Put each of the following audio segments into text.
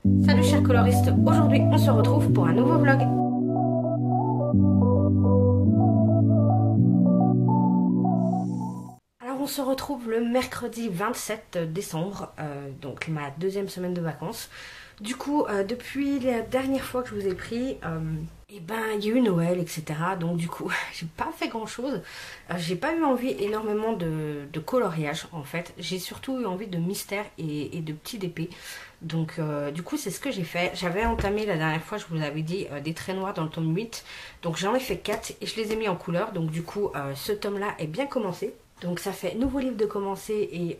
Salut chers coloristes, aujourd'hui on se retrouve pour un nouveau vlog. Alors on se retrouve le mercredi 27 décembre, donc ma deuxième semaine de vacances. Du coup, depuis la dernière fois que je vous ai pris, et ben il y a eu Noël, etc. Donc du coup, j'ai pas fait grand chose. J'ai pas eu envie énormément de coloriage en fait. J'ai surtout eu envie de mystère et de petits DP. Donc du coup c'est ce que j'ai fait. J'avais entamé la dernière fois, je vous avais dit, des traits noirs dans le tome 8. Donc j'en ai fait 4 et je les ai mis en couleur. Donc du coup ce tome là est bien commencé. Donc ça fait nouveau livre de commencer et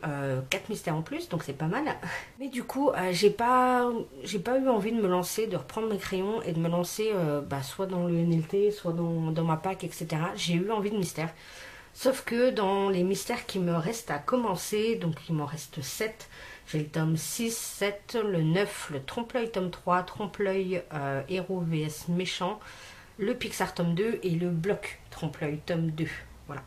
4 mystères en plus, donc c'est pas mal. Mais du coup, j'ai pas eu envie de me lancer, de reprendre mes crayons et de me lancer soit dans le NLT, soit dans ma pack, etc. J'ai eu envie de mystères. Sauf que dans les mystères qui me restent à commencer, donc il m'en reste 7. J'ai le tome 6, 7, le 9, le trompe-l'œil tome 3, trompe-l'œil héros vs méchant, le Pixar tome 2 et le bloc trompe-l'œil tome 2. Voilà.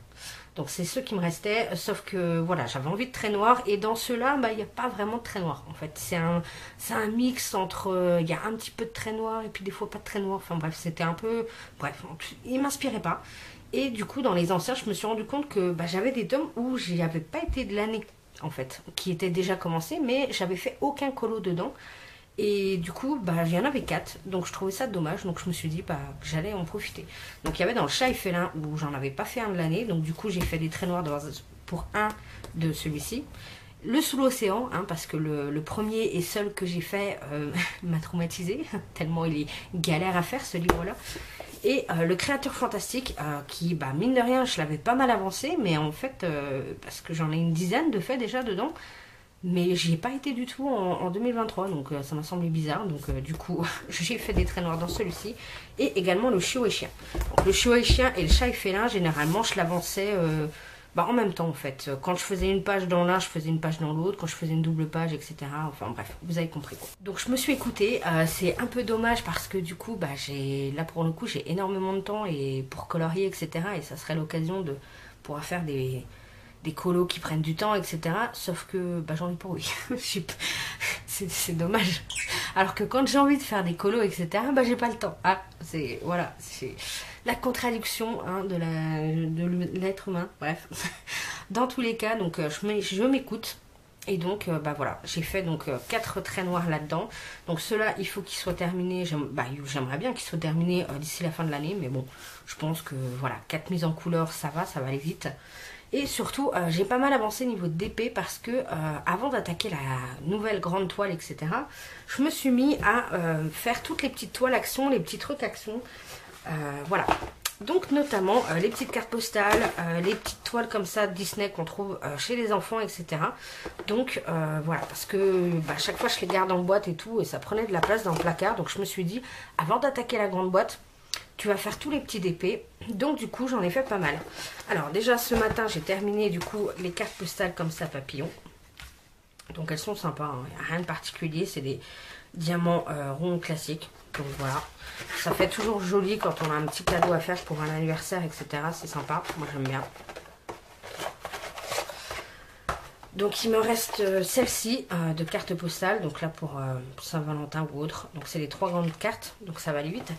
Donc c'est ceux qui me restaient, sauf que voilà, j'avais envie de traits noirs et dans ceux-là, il n'y a pas vraiment de traits noirs en fait. C'est un mix entre, il y a un petit peu de traits noirs et puis des fois pas de traits noirs. Enfin bref, c'était un peu, bref, il m'inspirait pas. Et du coup, dans les anciens, je me suis rendu compte que j'avais des tomes où j'y avais pas été de l'année en fait, qui étaient déjà commencés, mais j'avais fait aucun colo dedans. Et du coup, il y en avait 4, donc je trouvais ça dommage, donc je me suis dit que j'allais en profiter. Donc il y avait dans le chat et félin où j'en avais pas fait un de l'année, donc du coup j'ai fait des traits noirs pour un de celui-ci. Le sous l'océan, parce que le premier et seul que j'ai fait m'a traumatisé, tellement il est galère à faire ce livre-là. Et le créateur fantastique, qui, mine de rien, je l'avais pas mal avancé, mais en fait, parce que j'en ai une dizaine de faits déjà dedans, mais j'y ai pas été du tout en 2023, donc ça m'a semblé bizarre. Donc du coup, j'ai fait des traits noirs dans celui-ci. Et également le chiot et chien. Donc, le chiot et chien et le chat et félin, généralement, je l'avançais en même temps en fait. Quand je faisais une page dans l'un, je faisais une page dans l'autre. Quand je faisais une double page, etc. Enfin bref, vous avez compris quoi. Donc je me suis écoutée. C'est un peu dommage parce que du coup, là pour le coup, j'ai énormément de temps et pour colorier, etc. Et ça serait l'occasion de pouvoir faire des colos qui prennent du temps, etc. Sauf que j'en ai pas envie. C'est dommage. Alors que quand j'ai envie de faire des colos, etc., j'ai pas le temps. C'est la contradiction de l'être humain. Bref. Dans tous les cas, donc je m'écoute. Et donc, voilà, j'ai fait 4 traits noirs là-dedans. Donc ceux-là, il faut qu'ils soient terminés. J'aimerais bien qu'ils soient terminés d'ici la fin de l'année. Mais bon, je pense que voilà, 4 mises en couleur, ça va aller vite. Et surtout, j'ai pas mal avancé niveau de DP parce que avant d'attaquer la nouvelle grande toile, etc., je me suis mis à faire toutes les petites toiles actions, les petits trucs actions. Voilà. Donc notamment les petites cartes postales, les petites toiles comme ça Disney qu'on trouve chez les enfants, etc. Donc voilà, parce que chaque fois je les garde en boîte et tout, et ça prenait de la place dans le placard. Donc je me suis dit, avant d'attaquer la grande boîte, tu vas faire tous les petits DP. Donc du coup j'en ai fait pas mal. Alors déjà ce matin j'ai terminé du coup les cartes postales comme ça papillon. Donc elles sont sympas, il n'y a rien de particulier, c'est des diamants ronds classiques. Donc voilà, ça fait toujours joli quand on a un petit cadeau à faire pour un anniversaire, etc. C'est sympa, moi j'aime bien. Donc il me reste celle-ci de carte postale, donc là pour Saint-Valentin ou autre. Donc c'est les 3 grandes cartes, donc ça va aller vite.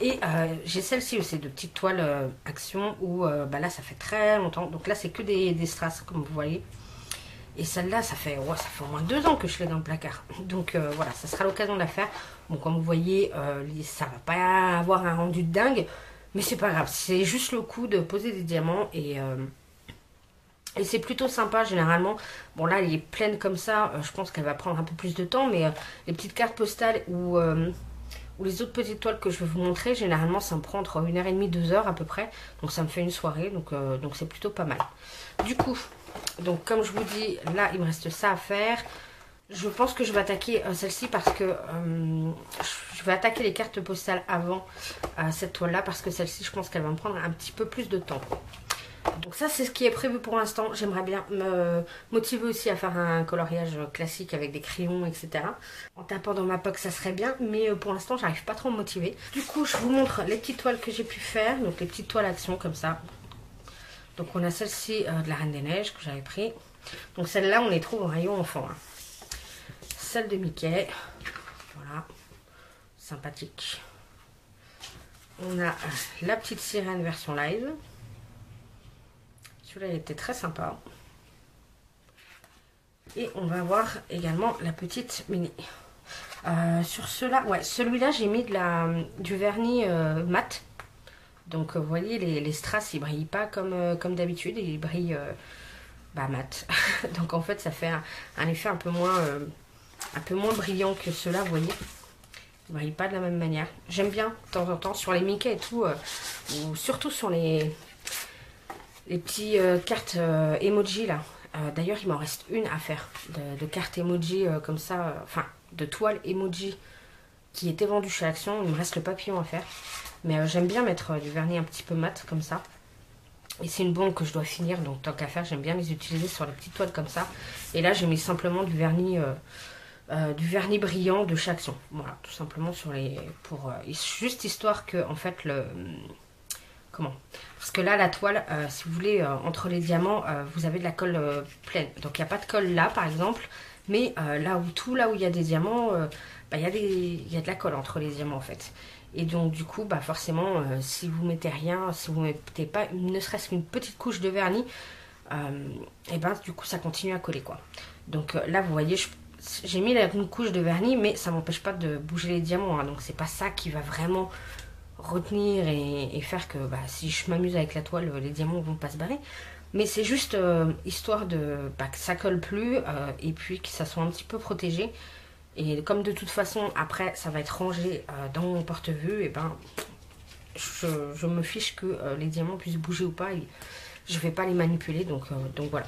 Et j'ai celle-ci aussi de petites toiles action où là ça fait très longtemps. Donc là c'est que des strass comme vous voyez. Et celle-là ça fait au moins 2 ans que je l'ai dans le placard. Donc voilà, ça sera l'occasion de la faire. Bon comme vous voyez, ça va pas avoir un rendu de dingue. Mais c'est pas grave, c'est juste le coup de poser des diamants et c'est plutôt sympa généralement. Bon là elle est pleine comme ça, je pense qu'elle va prendre un peu plus de temps. Mais les petites cartes postales ou les autres petites toiles que je vais vous montrer, généralement ça me prend entre 1h30, 2 heures à peu près. Donc ça me fait une soirée, donc c'est plutôt pas mal. Du coup, donc comme je vous dis, là il me reste ça à faire. Je pense que je vais attaquer celle-ci parce que je vais attaquer les cartes postales avant cette toile là. Parce que celle-ci je pense qu'elle va me prendre un petit peu plus de temps. Donc ça c'est ce qui est prévu pour l'instant. J'aimerais bien me motiver aussi à faire un coloriage classique avec des crayons, etc. En tapant dans ma poche ça serait bien, mais pour l'instant j'arrive pas trop à me motiver. Du coup je vous montre les petites toiles que j'ai pu faire. Donc les petites toiles action comme ça. Donc on a celle-ci de la Reine des Neiges que j'avais pris. Donc celle-là on les trouve au rayon enfant. Celle de Mickey. Voilà. sympathique. On a la petite sirène version live. Celui-là, il était très sympa. Et on va voir également la petite mini. Sur ceux-là, ouais, celui-là, j'ai mis du vernis mat. Donc, vous voyez, les strass, ils brillent pas comme d'habitude. Ils brillent mat. Donc, en fait, ça fait un effet un peu moins brillant que ceux-là, vous voyez. Ils brillent pas de la même manière. J'aime bien, de temps en temps, sur les Mickey et tout, ou surtout sur les petits cartes emoji, là. D'ailleurs, il m'en reste une à faire, de cartes emoji comme ça, enfin, de toiles emoji qui étaient vendues chez Action. Il me reste le papillon à faire. Mais j'aime bien mettre du vernis un petit peu mat, comme ça. Et c'est une bombe que je dois finir, donc tant qu'à faire, j'aime bien les utiliser sur les petites toiles comme ça. Et là, j'ai mis simplement du vernis brillant de chez Action. Voilà, tout simplement sur les... juste histoire que, en fait, comment? Parce que là, la toile, si vous voulez, entre les diamants, vous avez de la colle pleine. Donc, il n'y a pas de colle là, par exemple. Mais là où il y a des diamants, il y a de la colle entre les diamants, en fait. Et donc, du coup, forcément, si vous mettez rien, si vous mettez pas ne serait-ce qu'une petite couche de vernis, et du coup, ça continue à coller, quoi. Donc, là, vous voyez, j'ai mis une couche de vernis, mais ça m'empêche pas de bouger les diamants. Hein, donc, c'est pas ça qui va vraiment retenir et faire que si je m'amuse avec la toile, les diamants vont pas se barrer. Mais c'est juste histoire de que ça colle plus et puis que ça soit un petit peu protégé. Et comme de toute façon, après, ça va être rangé dans mon porte-vue, et je me fiche que les diamants puissent bouger ou pas. Et je vais pas les manipuler, donc voilà.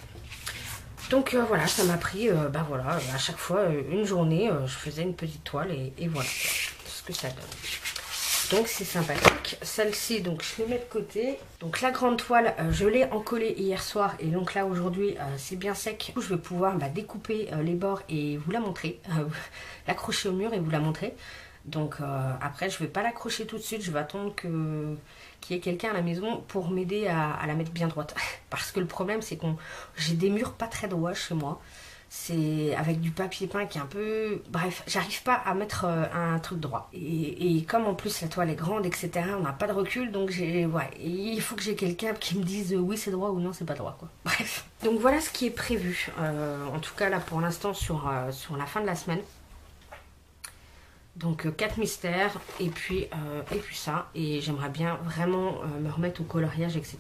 Donc voilà, ça m'a pris, voilà, à chaque fois, une journée, je faisais une petite toile et voilà ce que ça donne. Donc c'est sympathique. Celle-ci, donc je les mets de côté. Donc la grande toile, je l'ai encollée hier soir. Et donc là aujourd'hui, c'est bien sec. Du coup, je vais pouvoir découper les bords et vous la montrer. L'accrocher au mur et vous la montrer. Donc après, je vais pas l'accrocher tout de suite. Je vais attendre qu'il y ait quelqu'un à la maison pour m'aider à la mettre bien droite. Parce que le problème, c'est que j'ai des murs pas très droits chez moi. C'est avec du papier peint qui est un peu... Bref, j'arrive pas à mettre un truc droit. Et comme en plus la toile est grande, etc., on n'a pas de recul, donc il faut que j'ai quelqu'un qui me dise oui c'est droit ou non c'est pas droit, quoi. Bref. Donc voilà ce qui est prévu, en tout cas là pour l'instant sur la fin de la semaine. Donc 4 mystères et puis ça. Et j'aimerais bien vraiment me remettre au coloriage, etc.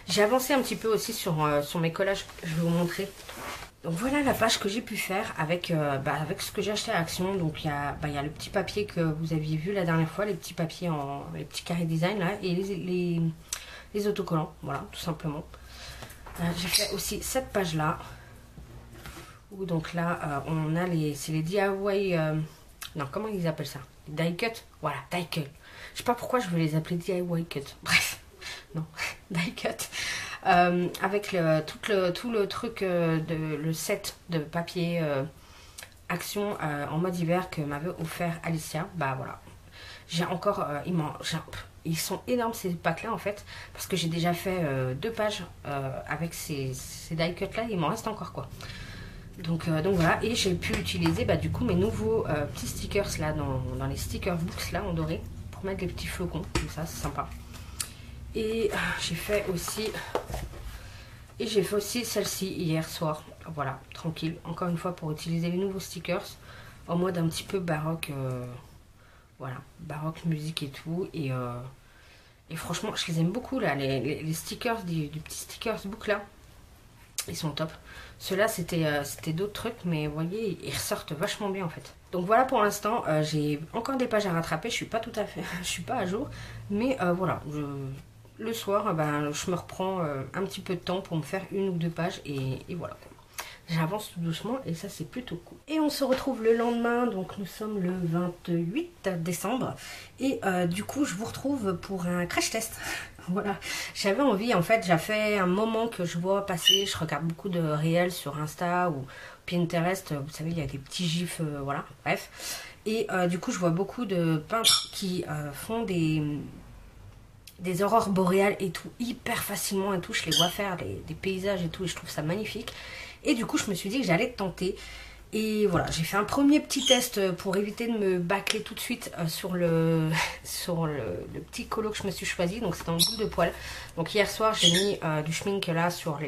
J'ai avancé un petit peu aussi sur mes collages, je vais vous montrer. Donc voilà la page que j'ai pu faire avec ce que j'ai acheté à Action. Donc il y a le petit papier que vous aviez vu la dernière fois, les petits papiers les petits carrés design là, et les autocollants, voilà, tout simplement. J'ai fait aussi cette page là, où donc là on a c'est les DIY, non comment ils appellent ça, les die cut, voilà, die cut. Je sais pas pourquoi je veux les appeler DIY cut, bref, non, die cut. Avec tout le truc le set de papier Action en mode hiver que m'avait offert Alicia. Voilà, j'ai encore ils sont énormes ces packs là en fait, parce que j'ai déjà fait 2 pages avec ces die cut là. Il m'en reste encore, quoi. Donc voilà, et j'ai pu utiliser du coup mes nouveaux petits stickers là dans les sticker books là en doré pour mettre les petits flocons comme ça, c'est sympa. Et j'ai fait aussi celle-ci hier soir. Voilà, tranquille. Encore une fois pour utiliser les nouveaux stickers en mode un petit peu baroque. Voilà, baroque musique et tout. Et franchement, je les aime beaucoup là. Les stickers du petit stickers book là, ils sont top. Ceux-là, c'était d'autres trucs, mais vous voyez, ils ressortent vachement bien en fait. Donc voilà pour l'instant. J'ai encore des pages à rattraper. Je suis pas tout à fait, je suis pas à jour, mais voilà. Le soir, je me reprends un petit peu de temps pour me faire 1 ou 2 pages et voilà. J'avance tout doucement et ça c'est plutôt cool. Et on se retrouve le lendemain, donc nous sommes le 28 décembre. Et du coup je vous retrouve pour un crash test. Voilà, j'avais envie, en fait, ça fait un moment que je vois passer, je regarde beaucoup de réels sur Insta ou Pinterest, vous savez, il y a des petits gifs, voilà, bref. Et du coup je vois beaucoup de peintres qui font des aurores boréales et tout, hyper facilement et tout. Je les vois faire des paysages et tout, et je trouve ça magnifique. Et du coup, je me suis dit que j'allais tenter. Et voilà, j'ai fait un premier petit test pour éviter de me bâcler tout de suite sur le petit colo que je me suis choisi. Donc c'est en boule de poil. Donc hier soir j'ai mis du schmink là sur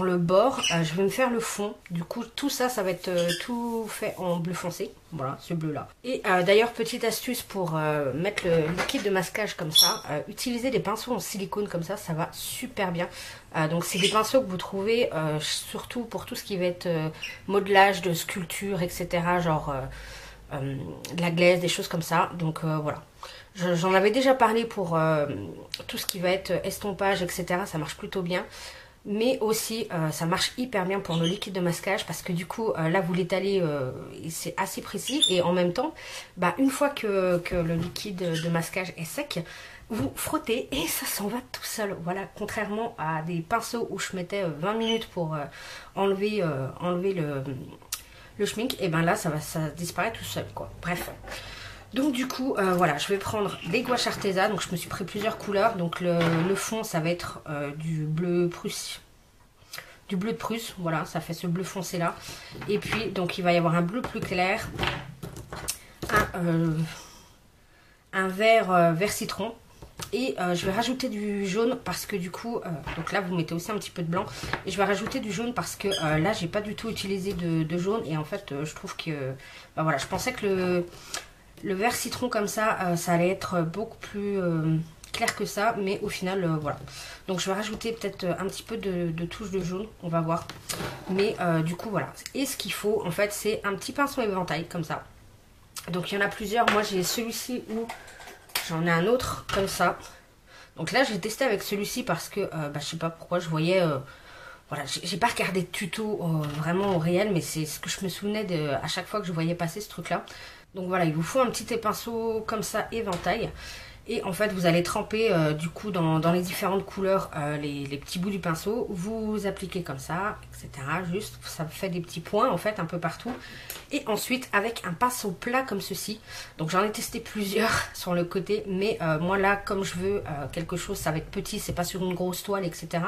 le bord. Je vais me faire le fond. Du coup tout ça, ça va être tout fait en bleu foncé. Voilà, ce bleu là. Et d'ailleurs petite astuce pour mettre le liquide de masquage comme ça. Utilisez des pinceaux en silicone comme ça va super bien. Donc c'est des pinceaux que vous trouvez surtout pour tout ce qui va être modelage de sculpture, etc. Genre de la glaise, des choses comme ça. Donc voilà. J'en avais déjà parlé pour tout ce qui va être estompage, etc. Ça marche plutôt bien. Mais aussi ça marche hyper bien pour le liquide de masquage parce que du coup là vous l'étalez c'est assez précis et en même temps bah, une fois que le liquide de masquage est sec, vous frottez et ça s'en va tout seul. Voilà, contrairement à des pinceaux où je mettais 20 minutes pour enlever le schmink, et ben là ça disparaît tout seul quoi. Bref. Donc du coup, voilà, je vais prendre des gouaches Arteza. Donc je me suis pris plusieurs couleurs. Donc le fond, ça va être du bleu Prusse. Du bleu de Prusse, voilà, ça fait ce bleu foncé là. Et puis, donc il va y avoir un bleu plus clair. Un vert citron. Et je vais rajouter du jaune parce que du coup, donc là vous mettez aussi un petit peu de blanc. Et je vais rajouter du jaune parce que là j'ai pas du tout utilisé de jaune. Et en fait je trouve que, bah voilà, je pensais que le vert citron comme ça, ça allait être beaucoup plus clair que ça. Mais au final, voilà. Donc je vais rajouter peut-être un petit peu de touche de jaune, on va voir. Mais du coup, voilà. Et ce qu'il faut, en fait, c'est un petit pinceau éventail comme ça. Donc il y en a plusieurs. Moi, j'ai celui-ci où j'en ai un autre comme ça. Donc là, j'ai testé avec celui-ci parce que, bah, je sais pas pourquoi, je voyais... voilà, j'ai pas regardé de tuto vraiment au réel, mais c'est ce que je me souvenais à chaque fois que je voyais passer ce truc-là. Donc voilà, il vous faut un petit pinceau comme ça, éventail. Et en fait, vous allez tremper du coup dans les différentes couleurs les petits bouts du pinceau. Vous appliquez comme ça, etc. Juste, ça fait des petits points en fait un peu partout. Et ensuite, avec un pinceau plat comme ceci. Donc j'en ai testé plusieurs sur le côté. Mais moi là, comme je veux quelque chose, ça va être petit, c'est pas sur une grosse toile, etc.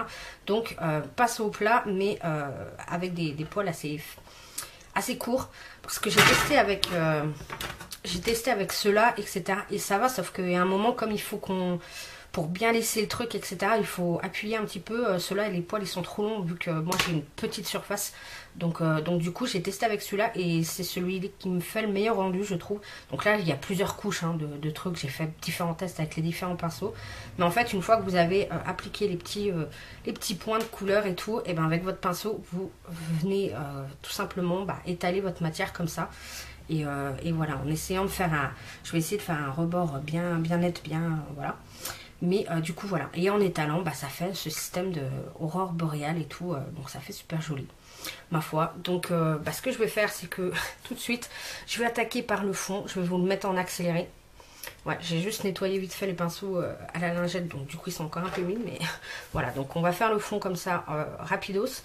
Donc pinceau plat, mais avec des poils assez courts. Parce que j'ai testé avec ceux-là, etc. Et ça va, sauf qu'il y a un moment, comme il faut pour bien laisser le truc, etc., il faut appuyer un petit peu. Ceux-là, les poils, ils sont trop longs, vu que moi, j'ai une petite surface. Donc du coup, j'ai testé avec celui-là, et c'est celui qui me fait le meilleur rendu, je trouve. Donc là, il y a plusieurs couches hein, de trucs. J'ai fait différents tests avec les différents pinceaux. Mais en fait, une fois que vous avez appliqué les petits points de couleur et tout, et ben avec votre pinceau, vous venez tout simplement étaler votre matière comme ça. Et voilà, en essayant de faire je vais essayer de faire un rebord bien net, bien, voilà. Mais du coup, voilà. Et en étalant, ça fait ce système de aurore boréale et tout. Donc ça fait super joli, ma foi. Donc ce que je vais faire, c'est que tout de suite, je vais attaquer par le fond. Je vais vous le mettre en accéléré. Ouais, j'ai juste nettoyé vite fait les pinceaux à la lingette. Donc du coup, ils sont encore un peu humides. Mais voilà, donc on va faire le fond comme ça, rapidos.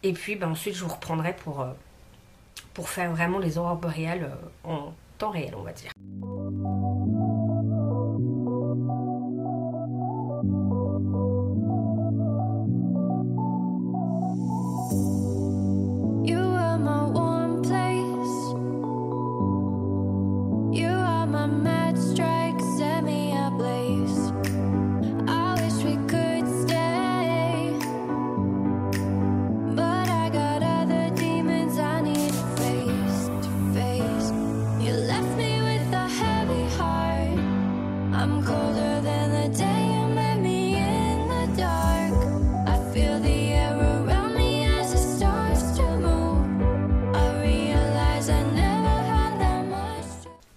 Et puis, ensuite, je vous reprendrai pour faire vraiment les aurores boréales en temps réel, on va dire.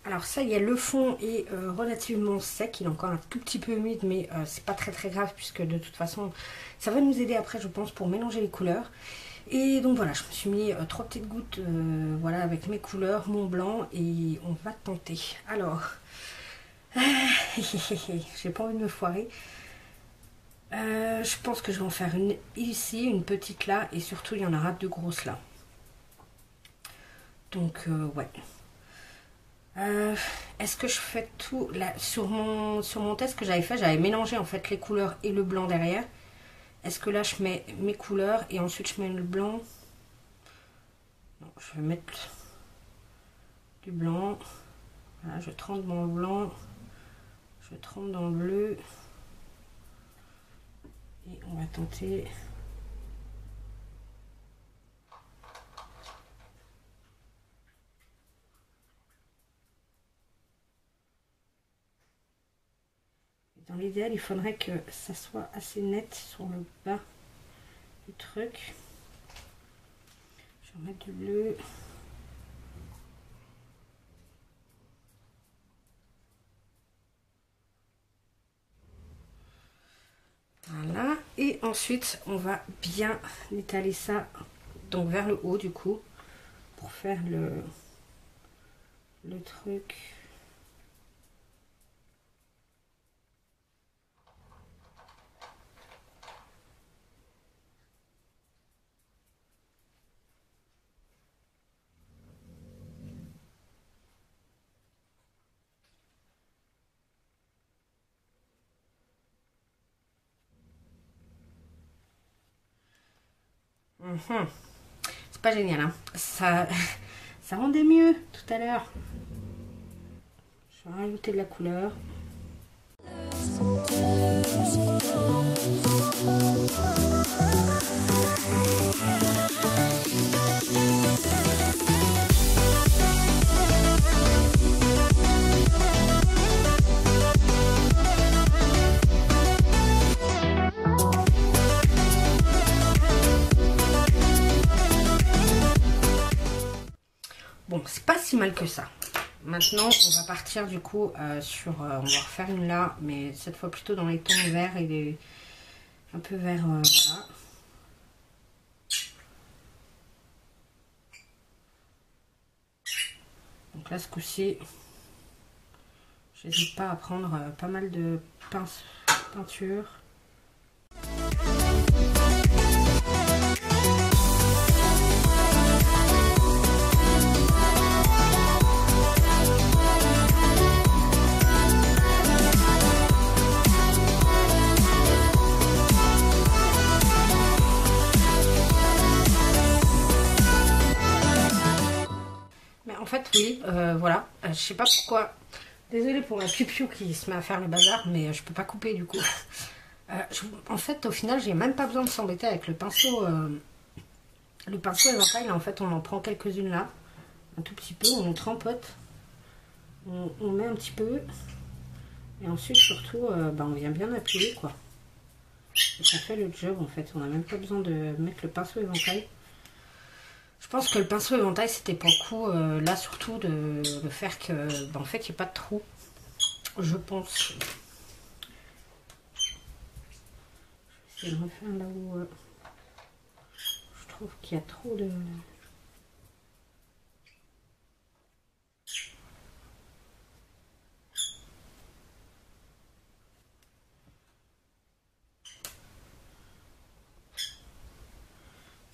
Alors ça y est, le fond est relativement sec, il est encore un tout petit peu humide, mais c'est pas très grave puisque de toute façon ça va nous aider après, je pense, pour mélanger les couleurs. Et donc voilà, je me suis mis 3 petites gouttes voilà, avec mes couleurs, mon blanc, et on va tenter. Alors, j'ai pas envie de me foirer. Je pense que je vais en faire une ici, une petite là, et surtout il y en aura 2 grosses là. Donc ouais. Est-ce que je fais tout là, sur mon test que j'avais fait, j'avais mélangé en fait les couleurs et le blanc derrière. Est-ce que là je mets mes couleurs et ensuite je mets le blanc? Non, je vais mettre du blanc. Voilà, je trempe dans le blanc, je trempe dans le bleu. Et on va tenter. Dans l'idéal, il faudrait que ça soit assez net sur le bas du truc. Je vais remettre du bleu. Voilà. Et ensuite, on va bien étaler ça donc vers le haut du coup pour faire le truc. C'est pas génial, hein. Ça rendait mieux tout à l'heure. Je vais rajouter de la couleur. Bon, c'est pas si mal que ça. Maintenant, on va partir du coup sur... on va refaire une là, mais cette fois plutôt dans les tons verts et les... un peu vert, voilà. Donc là, ce coup-ci, j'hésite pas à prendre pas mal de peinture. En fait, oui, voilà, je sais pas pourquoi. Désolée pour la piou qui se met à faire le bazar, mais je peux pas couper du coup. En fait, au final, j'ai même pas besoin de s'embêter avec le pinceau. Le pinceau éventail, en fait, on en prend quelques-unes là, un tout petit peu, on trempote, on met un petit peu, et ensuite, surtout, on vient bien appuyer, quoi. Et ça fait le job, en fait, on n'a même pas besoin de mettre le pinceau éventail. Je pense que le pinceau éventail, c'était pour le coup, là surtout, de faire que, en fait, il n'y ait pas de trou. Je pense. Je vais essayer de refaire là où je trouve qu'il y a trop de...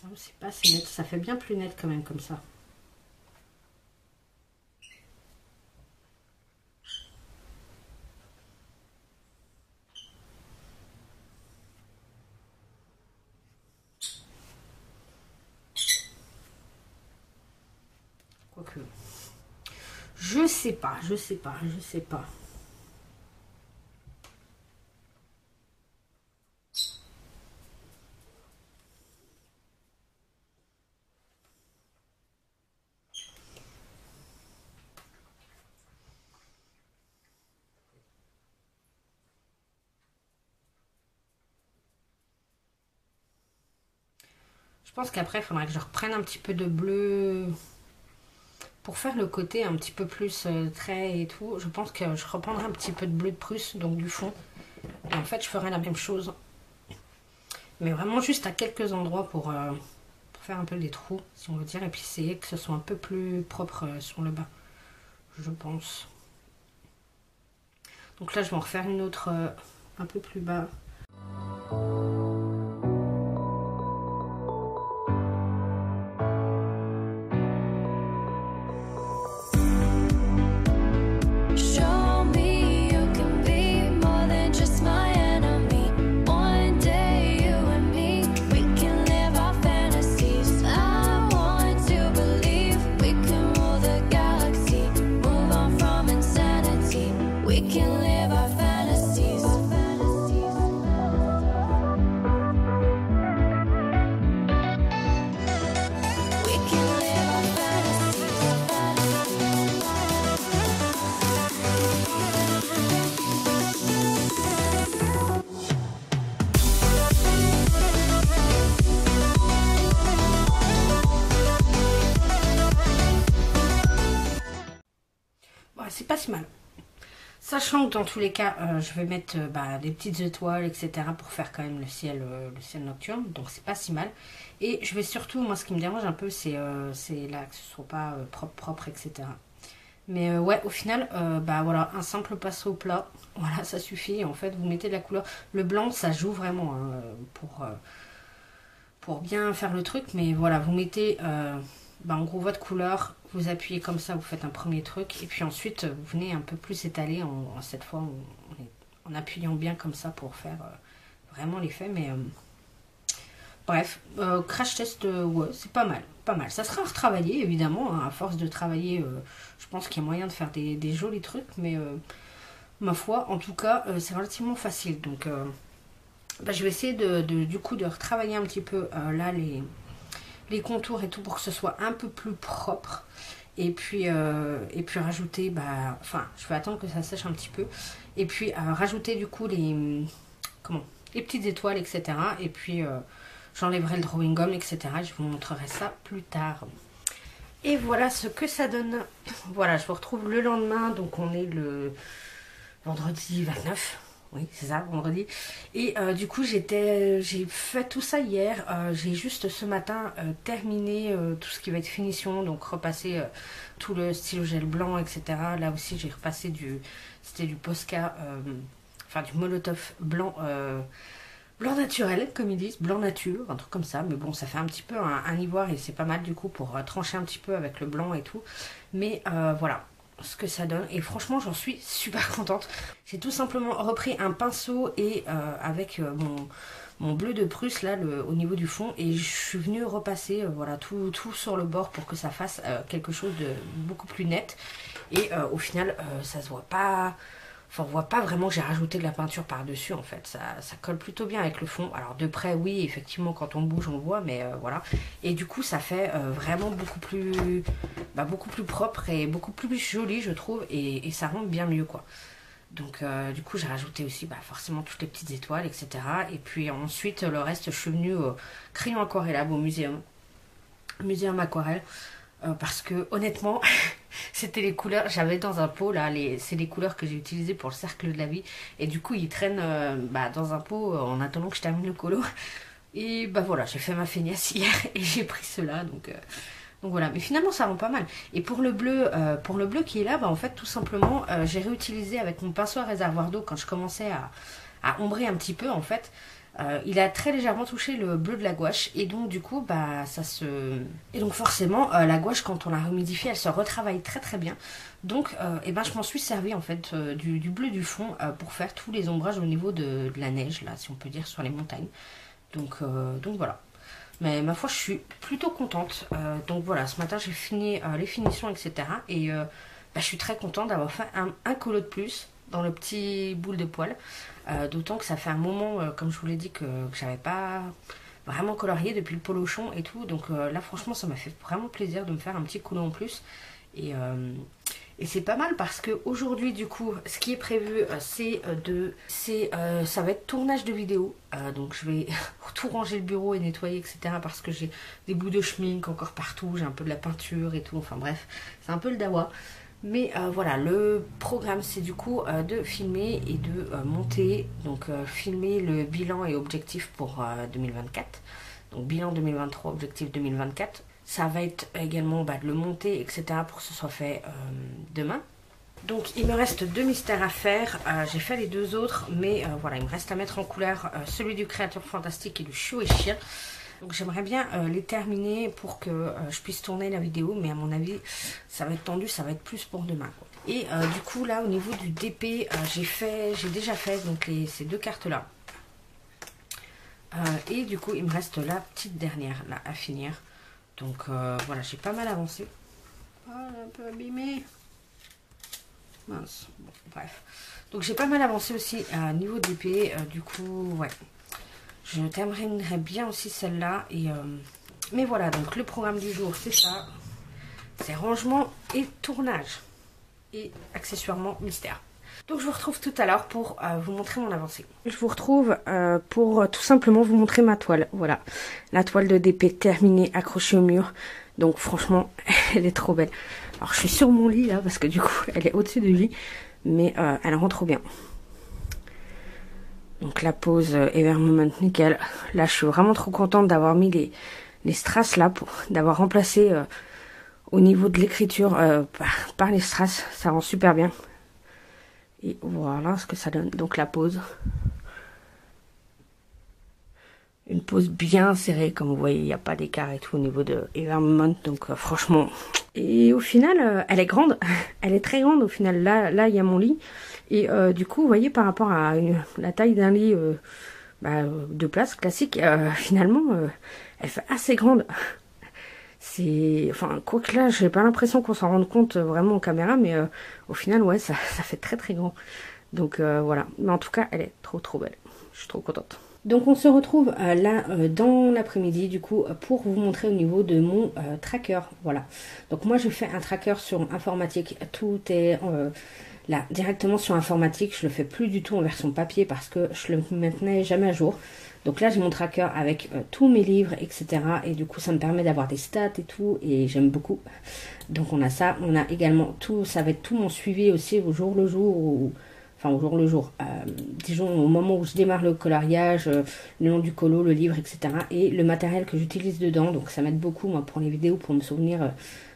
Non, c'est pas assez net. Ça fait bien plus net quand même comme ça. Quoique... Je sais pas. Je pense qu'après, il faudrait que je reprenne un petit peu de bleu pour faire le côté un petit peu plus trait et tout. Je pense que je reprendrai un petit peu de bleu de Prusse, donc du fond. Et en fait, je ferai la même chose. Mais vraiment juste à quelques endroits pour faire un peu des trous, si on veut dire. Et puis essayer que ce soit un peu plus propre sur le bas, je pense. Donc là, je vais en refaire une autre un peu plus bas. We can live our fantasies. We can live our Ouais, c'est pas si mal. Sachant que dans tous les cas, je vais mettre des petites étoiles, etc. pour faire quand même le ciel nocturne. Donc c'est pas si mal. Et je vais surtout, moi ce qui me dérange un peu, c'est là que ce soit pas propre, etc. Mais ouais, au final, voilà, un simple pinceau plat, voilà, ça suffit. En fait, vous mettez de la couleur. Le blanc, ça joue vraiment hein, pour bien faire le truc. Mais voilà, vous mettez en gros votre couleur, vous appuyez comme ça, vous faites un premier truc. Et puis ensuite, vous venez un peu plus étaler cette fois en appuyant bien comme ça pour faire vraiment l'effet. Mais bref, crash test, ouais, c'est pas mal. Pas mal. Ça sera à retravailler, évidemment. Hein, à force de travailler, je pense qu'il y a moyen de faire des jolis trucs. Mais ma foi, en tout cas, c'est relativement facile. Donc, je vais essayer du coup de retravailler un petit peu là les contours et tout pour que ce soit un peu plus propre. Et puis rajouter, je vais attendre que ça sèche un petit peu. Et puis rajouter du coup les petites étoiles, etc. Et puis j'enlèverai le drawing gum, etc. Je vous montrerai ça plus tard. Et voilà ce que ça donne. Voilà, je vous retrouve le lendemain. Donc on est le vendredi 29. Oui, c'est ça, vendredi. Et du coup, j'ai fait tout ça hier. J'ai juste ce matin terminé tout ce qui va être finition. Donc repasser tout le stylo gel blanc, etc. Là aussi, j'ai repassé c'était du Posca, du Molotov blanc. Blanc naturel, comme ils disent, blanc nature, un truc comme ça. Mais bon, ça fait un petit peu un ivoire et c'est pas mal du coup pour trancher un petit peu avec le blanc et tout. Mais voilà ce que ça donne. Et franchement, j'en suis super contente. J'ai tout simplement repris un pinceau et avec mon bleu de Prusse là au niveau du fond. Et je suis venue repasser voilà, tout sur le bord pour que ça fasse quelque chose de beaucoup plus net. Et au final, ça se voit pas... Enfin, on voit pas vraiment que j'ai rajouté de la peinture par-dessus, en fait. Ça colle plutôt bien avec le fond. Alors, de près, oui, effectivement, quand on bouge, on voit, mais voilà. Et du coup, ça fait vraiment beaucoup plus propre et beaucoup plus joli, je trouve. Et ça rend bien mieux, quoi. Donc, du coup, j'ai rajouté aussi, forcément, toutes les petites étoiles, etc. Et puis, ensuite, le reste, je suis venue au crayon aquarellable, au muséum aquarelle. Parce que honnêtement c'était les couleurs, j'avais dans un pot là, c'est les couleurs que j'ai utilisées pour le cercle de la vie et du coup ils traînent dans un pot en attendant que je termine le colo et voilà, j'ai fait ma feignasse hier et j'ai pris cela donc voilà, mais finalement ça rend pas mal. Et pour le bleu qui est là, en fait tout simplement j'ai réutilisé avec mon pinceau à réservoir d'eau quand je commençais à ombrer un petit peu en fait. Il a très légèrement touché le bleu de la gouache et donc du coup et donc forcément la gouache quand on la humidifie elle se retravaille très très bien. Donc je m'en suis servi en fait du bleu du fond pour faire tous les ombrages au niveau de la neige là, si on peut dire, sur les montagnes. Donc voilà. Mais ma foi je suis plutôt contente. Donc voilà, ce matin j'ai fini les finitions, etc. Et je suis très contente d'avoir fait un colo de plus dans le petit boule de poil. D'autant que ça fait un moment, comme je vous l'ai dit, que j'avais pas vraiment colorié depuis le polochon et tout. Donc là, franchement, ça m'a fait vraiment plaisir de me faire un petit colo en plus. Et c'est pas mal parce que aujourd'hui, du coup, ce qui est prévu, ça va être tournage de vidéo. Donc je vais tout ranger le bureau et nettoyer, etc. Parce que j'ai des bouts de schmink encore partout. J'ai un peu de la peinture et tout. Enfin bref, c'est un peu le dawa. Mais voilà, le programme c'est du coup de filmer et de monter, donc filmer le bilan et objectif pour 2024, donc bilan 2023, objectif 2024. Ça va être également de le monter, etc. pour que ce soit fait demain. Donc il me reste 2 mystères à faire, j'ai fait les 2 autres, mais voilà, il me reste à mettre en couleur celui du créateur fantastique et du chou et chien. Donc j'aimerais bien les terminer pour que je puisse tourner la vidéo, mais à mon avis ça va être tendu, ça va être plus pour demain, quoi. Et du coup là au niveau du DP, j'ai déjà fait donc ces 2 cartes là. Et du coup il me reste la petite dernière là à finir. Donc voilà, j'ai pas mal avancé. Oh, un peu abîmé. mince. Bon, bref. Donc j'ai pas mal avancé aussi à niveau d'épée. Du coup, ouais. Je terminerai bien aussi celle-là. Mais voilà, donc le programme du jour, c'est ça. C'est rangement et tournage. Et accessoirement mystère. Donc je vous retrouve tout à l'heure pour vous montrer mon avancée. Je vous retrouve pour tout simplement vous montrer ma toile. Voilà, la toile de DP terminée, accrochée au mur. Donc franchement, elle est trop belle. Alors je suis sur mon lit là, parce que du coup, elle est au-dessus du lit. Mais elle rend trop bien. Donc la pose Evermoment nickel. Là, je suis vraiment trop contente d'avoir mis les strass là, d'avoir remplacé au niveau de l'écriture par les strass. Ça rend super bien. Et voilà ce que ça donne. Donc la pose. Une pose bien serrée. Comme vous voyez, il n'y a pas d'écart et tout au niveau de Evermont. Donc franchement. Et au final, elle est grande. Elle est très grande au final. Là, il y a mon lit. Et du coup, vous voyez, par rapport à la taille d'un lit de place classique, finalement, elle fait assez grande. Enfin, quoique là, j'ai pas l'impression qu'on s'en rende compte vraiment en caméra, mais au final, ouais, ça fait très très grand. Donc voilà. Mais en tout cas, elle est trop trop belle. Je suis trop contente. Donc on se retrouve là dans l'après-midi du coup pour vous montrer au niveau de mon tracker. Voilà. Donc moi je fais un tracker sur informatique. Tout est là directement sur informatique. Je le fais plus du tout en version papier parce que je le maintenais jamais à jour. Donc là j'ai mon tracker avec tous mes livres, etc. Et du coup ça me permet d'avoir des stats et tout. Et j'aime beaucoup. Donc on a ça. On a également tout. Ça va être tout mon suivi aussi au jour le jour. Enfin, au jour le jour. Disons au moment où je démarre le coloriage, le nom du colo, le livre, etc. Et le matériel que j'utilise dedans. Donc ça m'aide beaucoup moi pour les vidéos, pour me souvenir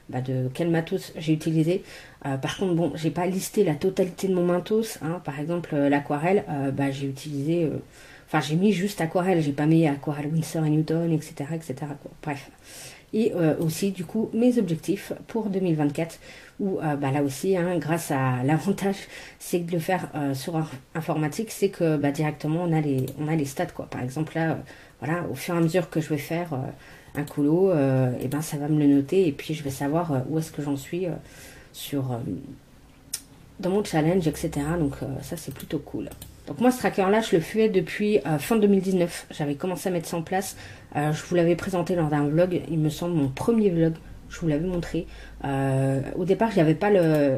de quel matos j'ai utilisé. Par contre, bon, j'ai pas listé la totalité de mon matos. Hein. Par exemple, l'aquarelle, j'ai utilisé... Enfin, j'ai mis juste aquarelle. J'ai pas mis aquarelle Winsor & Newton, etc. etc. quoi. Bref. Et aussi, du coup, mes objectifs pour 2024. Où là aussi, hein, grâce à l'avantage, c'est de le faire sur informatique, c'est que directement on a les stats quoi. Par exemple là, voilà, au fur et à mesure que je vais faire un colo, ça va me le noter et puis je vais savoir où est-ce que j'en suis dans mon challenge, etc. Donc ça c'est plutôt cool. Donc moi ce tracker là je le fais depuis fin 2019. J'avais commencé à mettre ça en place. Je vous l'avais présenté lors d'un vlog, il me semble mon premier vlog. Je vous l'avais montré. Au départ, il n'y avait pas la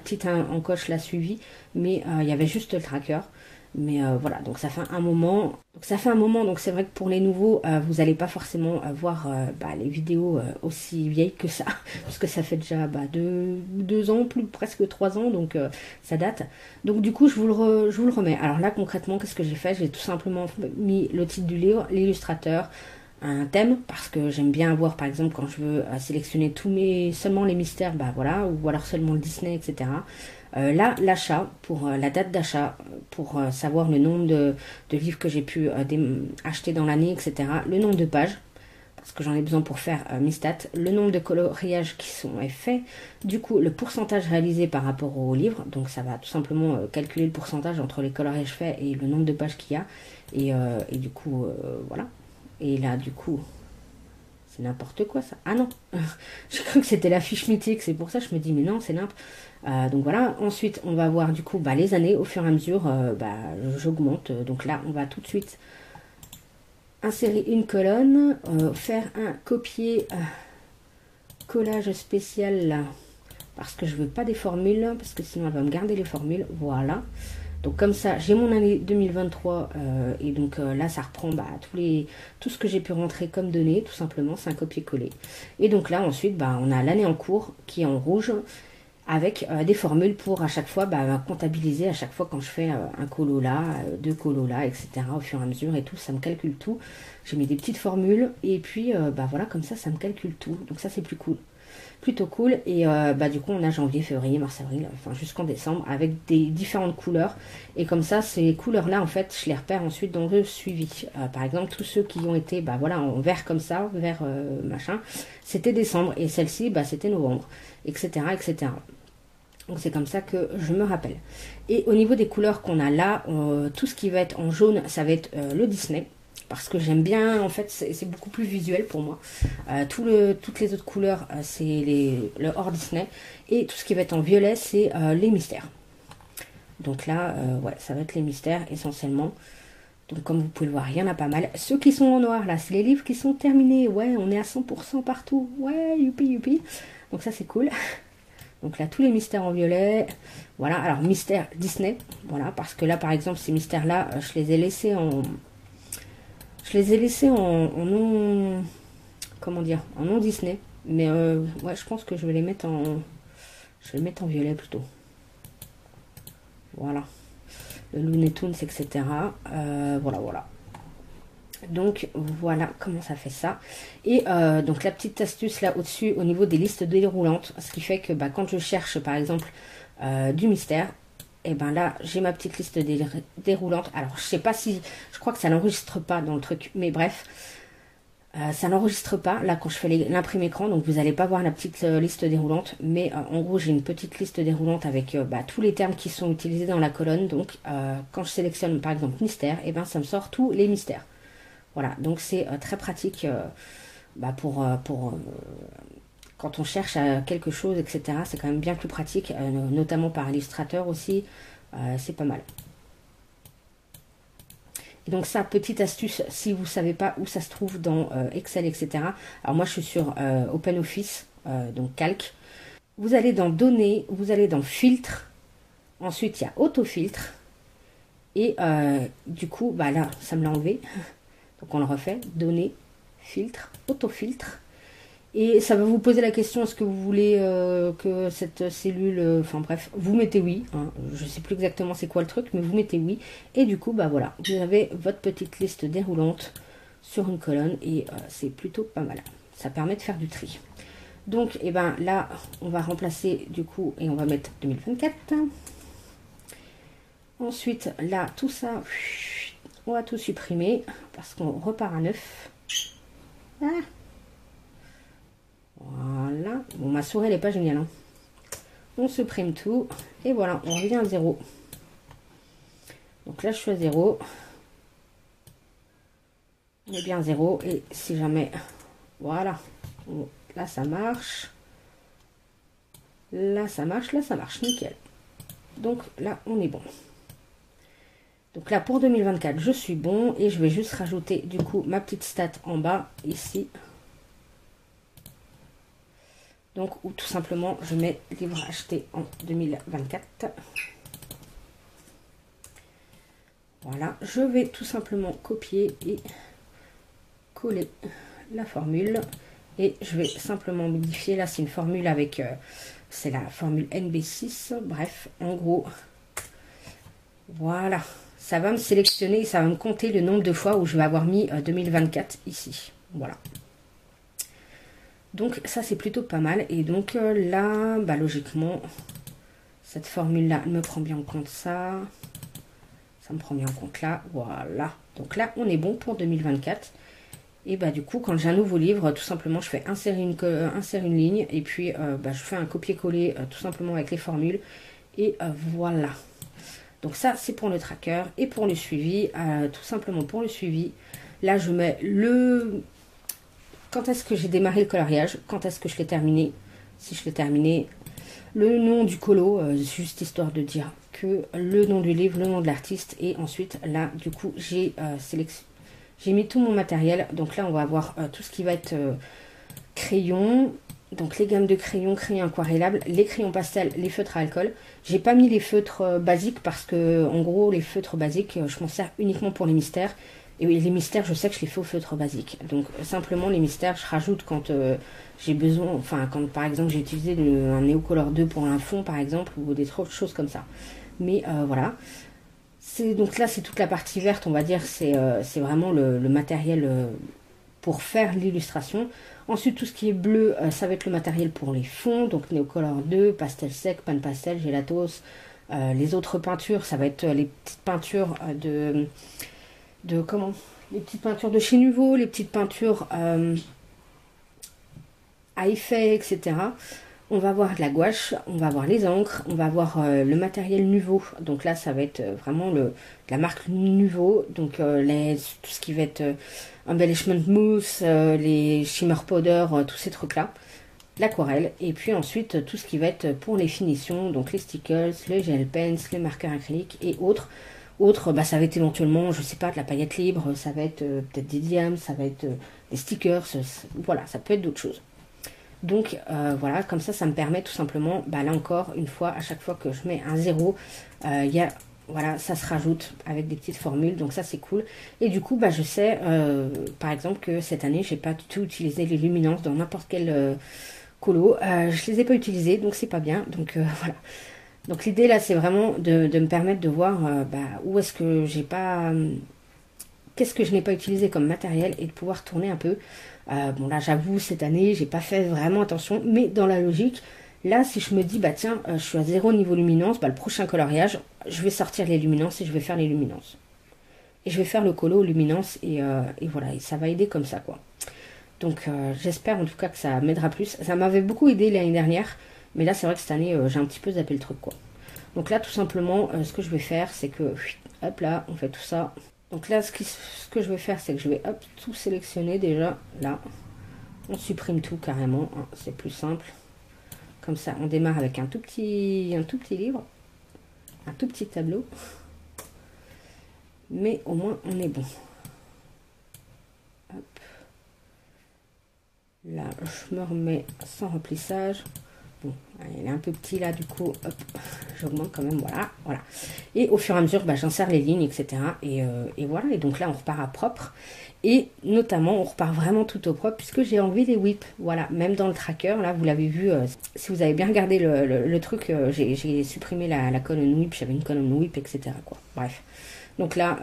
petite encoche là suivie, mais il y avait juste le tracker. Mais voilà, donc ça fait un moment. Donc c'est vrai que pour les nouveaux, vous n'allez pas forcément voir les vidéos aussi vieilles que ça, parce que ça fait déjà 2 ans, presque 3 ans, donc ça date. Donc du coup, je vous le remets. Alors là, concrètement, qu'est-ce que j'ai fait? J'ai tout simplement mis le titre du livre, l'illustrateur, un thème parce que j'aime bien avoir par exemple quand je veux sélectionner seulement les mystères ou alors seulement le Disney, etc. Là l'achat pour la date d'achat pour savoir le nombre de livres que j'ai pu acheter dans l'année, etc. Le nombre de pages parce que j'en ai besoin pour faire mes stats, le nombre de coloriages qui sont faits, du coup le pourcentage réalisé par rapport au livre, donc ça va tout simplement calculer le pourcentage entre les coloriages faits et le nombre de pages qu'il y a et du coup voilà. Et là, du coup, c'est n'importe quoi ça. Ah non, j'ai cru que c'était la fiche mythique, c'est pour ça que je me dis, mais non, c'est n'importe. Donc voilà, ensuite, on va voir du coup les années. Au fur et à mesure, j'augmente. Donc là, on va tout de suite insérer une colonne, faire un copier-collage spécial là, parce que je veux pas des formules, parce que sinon elle va me garder les formules. Voilà. Donc comme ça, j'ai mon année 2023 et donc là, ça reprend tout ce que j'ai pu rentrer comme données, tout simplement, c'est un copier-coller. Et donc là, ensuite, on a l'année en cours qui est en rouge avec des formules pour à chaque fois comptabiliser à chaque fois quand je fais un colo là, 2 colos là, etc. au fur et à mesure et tout, ça me calcule tout. J'ai mis des petites formules et puis voilà, comme ça me calcule tout. Donc ça, c'est plus cool. Plutôt cool et du coup on a janvier, février, mars, avril, enfin jusqu'en décembre avec des différentes couleurs et comme ça ces couleurs là en fait je les repère ensuite dans le suivi. Par exemple tous ceux qui ont été en vert comme ça, vert machin, c'était décembre et celle-ci c'était novembre, etc. etc. Donc c'est comme ça que je me rappelle. Et au niveau des couleurs qu'on a là, tout ce qui va être en jaune ça va être le Disney. parce que j'aime bien, en fait, c'est beaucoup plus visuel pour moi. Toutes les autres couleurs, c'est le hors Disney. Et tout ce qui va être en violet, c'est les mystères. Donc là, ouais, ça va être les mystères essentiellement. Donc comme vous pouvez le voir, il y en a pas mal. Ceux qui sont en noir, là, c'est les livres qui sont terminés. Ouais, on est à 100% partout. Ouais, youpi, youpi. Donc ça, c'est cool. Donc là, tous les mystères en violet. Voilà, alors mystères Disney. Voilà, parce que là, par exemple, ces mystères-là, je les ai laissés en... Je les ai laissés en non... Comment dire? En non Disney. Mais ouais, je pense que je vais les mettre en... Je vais les mettre en violet plutôt. Voilà. Le Looney Tunes, etc. Voilà, voilà. Donc voilà comment ça fait ça. Et donc la petite astuce là au-dessus au niveau des listes déroulantes, ce qui fait que bah, quand je cherche par exemple du mystère, et ben là j'ai ma petite liste déroulante. Alors je sais pas si, je crois que ça n'enregistre pas dans le truc, mais bref. Ça n'enregistre pas là quand je fais l'imprime écran, donc vous n'allez pas voir la petite liste déroulante, mais en gros j'ai une petite liste déroulante avec bah, tous les termes qui sont utilisés dans la colonne. Donc quand je sélectionne par exemple mystère, et ben ça me sort tous les mystères. Voilà, donc c'est très pratique bah, pour quand on cherche quelque chose, etc. C'est quand même bien plus pratique, notamment par Illustrator aussi, c'est pas mal. Et donc ça, petite astuce, si vous ne savez pas où ça se trouve dans Excel, etc. Alors moi, je suis sur OpenOffice, donc calque. Vous allez dans Données, vous allez dans Filtre. Ensuite, il y a Autofiltre. Et du coup, bah là, ça me l'a enlevé. Donc on le refait. Données, Filtre, Autofiltre. Et ça va vous poser la question, est-ce que vous voulez que cette cellule... Enfin bref, vous mettez oui. Hein, je ne sais plus exactement c'est quoi le truc, mais vous mettez oui. Et du coup, bah voilà, vous avez votre petite liste déroulante sur une colonne. Et c'est plutôt pas mal. Ça permet de faire du tri. Donc, et ben là, on va remplacer du coup, et on va mettre 2024. Ensuite, là, tout ça, on va tout supprimer, parce qu'on repart à neuf. Ah. Voilà. Bon, ma souris, elle n'est pas géniale. Hein. On supprime tout. Et voilà, on revient à 0. Donc là, je suis à 0. On est bien à 0. Et si jamais... Voilà. Là, ça marche. Là, ça marche. Là, ça marche. Nickel. Donc là, on est bon. Donc là, pour 2024, je suis bon. Et je vais juste rajouter, du coup, ma petite stat en bas, ici. Donc, ou tout simplement, je mets livre acheté en 2024. Voilà, je vais tout simplement copier et coller la formule. Et je vais simplement modifier. Là, c'est une formule avec... c'est la formule NB6. Bref, en gros, voilà. Ça va me sélectionner, ça va me compter le nombre de fois où je vais avoir mis 2024 ici. Voilà. Donc ça c'est plutôt pas mal. Et donc là, bah, logiquement, cette formule-là me prend bien en compte ça. Ça me prend bien en compte là. Voilà. Donc là, on est bon pour 2024. Et bah du coup, quand j'ai un nouveau livre, tout simplement, je fais insérer une ligne. Et puis, bah, je fais un copier-coller tout simplement avec les formules. Et voilà. Donc ça, c'est pour le tracker. Et pour le suivi, tout simplement pour le suivi, là, je mets le... Quand est-ce que j'ai démarré le coloriage? Quand est-ce que je l'ai terminé? Si je l'ai terminé, le nom du colo, juste histoire de dire que le nom du livre, le nom de l'artiste. Et ensuite, là, du coup, j'ai mis tout mon matériel. Donc là, on va avoir tout ce qui va être crayon. Donc les gammes de crayons, crayons aquarellables, les crayons pastels, les feutres à alcool. J'ai pas mis les feutres basiques parce que, en gros, les feutres basiques, je m'en sers uniquement pour les mystères. Et oui, les mystères, je sais que je les fais au feutre basique. Donc, simplement, les mystères, je rajoute quand j'ai besoin... Enfin, quand, par exemple, j'ai utilisé un Neocolor 2 pour un fond, par exemple, ou des choses comme ça. Mais, voilà. Donc là, c'est toute la partie verte, on va dire. C'est vraiment le matériel pour faire l'illustration. Ensuite, tout ce qui est bleu, ça va être le matériel pour les fonds. Donc, Neocolor 2, pastel sec, pan pastel, gelatos. Les autres peintures, ça va être les petites peintures les petites peintures de chez Nuvo, les petites peintures à effet, etc. On va voir de la gouache, on va voir les encres, on va voir le matériel Nuvo. Donc là, ça va être vraiment de la marque Nuvo. Donc tout ce qui va être embellishment mousse, les shimmer powder, tous ces trucs-là. L'aquarelle. Et puis ensuite, tout ce qui va être pour les finitions. Donc les stickers, les gel pens, les marqueurs acryliques et autres. Autres, bah, ça va être éventuellement, je sais pas, de la paillette libre. Ça va être peut-être des diams, ça va être des stickers. Voilà, ça peut être d'autres choses. Donc voilà, comme ça me permet tout simplement, bah, là encore, une fois, à chaque fois que je mets un 0, voilà, ça se rajoute avec des petites formules, donc ça c'est cool. Et du coup, bah, je sais, par exemple, que cette année, j'ai pas du tout utilisé les luminances dans n'importe quel colo. Je les ai pas utilisées, donc c'est pas bien, donc voilà. Donc l'idée là, c'est vraiment de me permettre de voir bah, où est-ce que j'ai pas... qu'est-ce que je n'ai pas utilisé comme matériel et de pouvoir tourner un peu. Bon là j'avoue cette année j'ai pas fait vraiment attention, mais dans la logique, là si je me dis bah tiens je suis à 0 niveau luminance, bah le prochain coloriage je vais sortir les luminances et je vais faire les luminances. Et je vais faire le colo aux luminances et voilà, et ça va aider comme ça quoi. Donc j'espère en tout cas que ça m'aidera plus. Ça m'avait beaucoup aidé l'année dernière, mais là c'est vrai que cette année j'ai un petit peu zappé le truc quoi. Donc là tout simplement ce que je vais faire c'est que hop là on fait tout ça. Donc là, ce que je vais faire, c'est que je vais hop, tout sélectionner déjà. Là, on supprime tout carrément. Hein, c'est plus simple. Comme ça, on démarre avec un tout petit livre. Un tout petit tableau. Mais au moins, on est bon. Hop. Là, je me remets sans remplissage. Bon, il est un peu petit là, du coup, hop, j'augmente quand même, voilà. Et au fur et à mesure, bah, j'insère les lignes, etc. Et voilà, et donc là, on repart à propre. Et notamment, on repart vraiment tout au propre, puisque j'ai enlevé les whips. Voilà, même dans le tracker, là, vous l'avez vu, si vous avez bien regardé le truc, j'ai supprimé la colonne whip, j'avais une colonne whip, etc. quoi. Bref. Donc là,